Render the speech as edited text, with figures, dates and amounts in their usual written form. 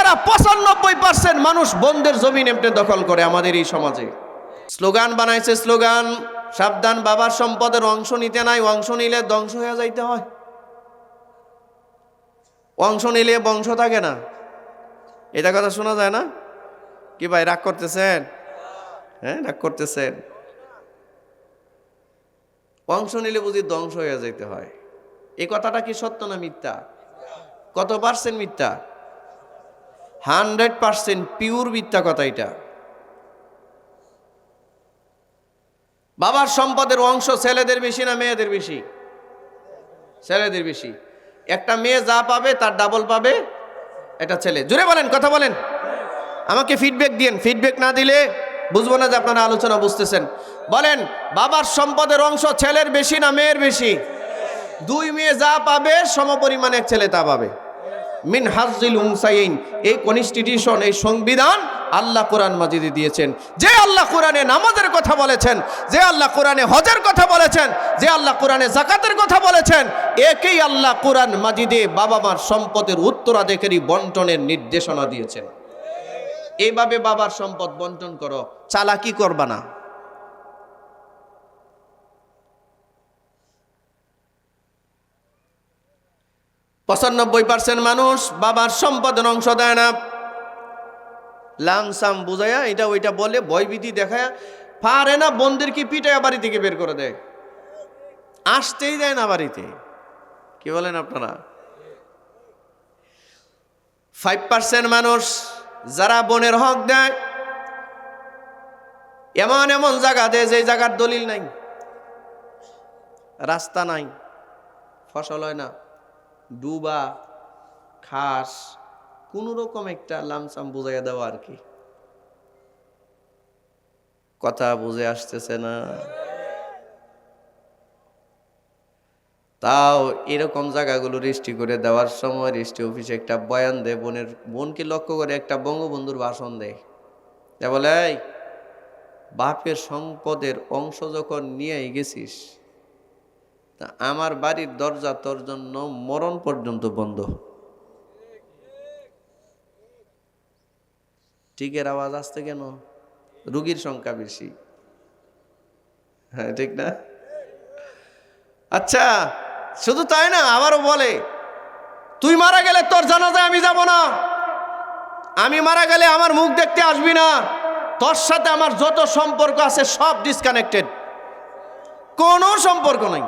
শতকরা 95% মানুষ বন্ধের জমিন এমনি দখল করে আমাদের এই সমাজে। স্লোগান বানাইছে, স্লোগান, সাবধান বাবার সম্পদের অংশ নিতে নাই, অংশ নিলে ধ্বংস হয়ে যাইতে হয়। অংশ নিলে বংশ থাকে না, এটা কথা শোনা যায় না? কি ভাই রাগ করতেছেন? হ্যাঁ, রাগ করতেছেন? অংশ নিলে বুঝি ধ্বংস হয়ে যাইতে হয়। এই কথাটা কি সত্য না মিথ্যা? কত পার্সেন্ট মিথ্যা? 100% পিওর মিথ্যা কথা এটা। বাবার সম্পদের অংশ ছেলেদের বেশি না মেয়েদের বেশি? ছেলেদের বেশি। একটা মেয়ে যা পাবে তার ডাবল পাবে একটা ছেলে। জোরে বলেন, কথা বলেন, আমাকে ফিডব্যাক দিন। ফিডব্যাক না দিলে বুঝবো না যে আপনারা আলোচনা বুঝতেছেন। বলেন, বাবার সম্পদের অংশ ছেলের বেশি না মেয়ের বেশি? দুই মেয়ে যা পাবে সমপরিমাণে এক ছেলে তা পাবে। মিন হাজ্জিল উনসাইন, এই কনস্টিটিউশন, এই সংবিধান আল্লাহ কোরআন মাজিদে দিয়েছেন। যে আল্লাহ কোরআনে নামাজের কথা বলেছেন, যে আল্লাহ কোরআনে হজের কথা বলেছেন, যে আল্লাহ কোরআনে যাকাতের কথা বলেছেন, একই আল্লাহ কোরআন মাজিদে বাবা মার সম্পদের উত্তরাধিকারী বন্টনের নির্দেশনা দিয়েছেন। এইভাবে বাবার সম্পদ বন্টন করো, চালাকি করবা না। %95 মানুষ বাবার সম্পদের অংশ দেয় না। লামসাম বুঝায়া এটা ওইটা বলে ভয়ভীতি দেখায় পারে না, বন্ধের কি পিটায়া বাড়ি থেকে বের করে দেয়, আসতেই দেয় না বাড়িতে। কি বলেন আপনারা? 5% মানুষ যারা বোনের হক দেয়, এমন এমন জায়গা দেয় যে জায়গার দলিল নাই, রাস্তা নাই, ফসল হয় না, ডুবা, খাস, কোন রকম একটা লামসাম বুঝাইয়া দেওয়া আর কি। কথা বুঝে আসতেছে না? তাও এরকম জায়গাগুলো রেজিস্ট্রি করে দেওয়ার সময় রেজিস্ট্রি অফিসে একটা বয়ান দেয়, বোনকে লক্ষ্য করে একটা বঙ্গবন্ধুর ভাষণ দেয়। তা বলে, এই বাপের সম্পদের অংশ যখন নিয়ে গেছিস, তা আমার বাড়ির দরজা তোর জন্য মরণ পর্যন্ত বন্ধ। ঠিকের আওয়াজ আসতে কেন? রুগীর সংখ্যা বেশি। হ্যাঁ, ঠিক না? আচ্ছা, শুধু তাই না, আবারও বলে, তুই মারা গেলে তোর জানাজায় আমি যাব না, আমি মারা গেলে আমার মুখ দেখতে আসবি না, তোর সাথে আমার যত সম্পর্ক আছে সব ডিসকানেক্টেড, কোনো সম্পর্ক নাই।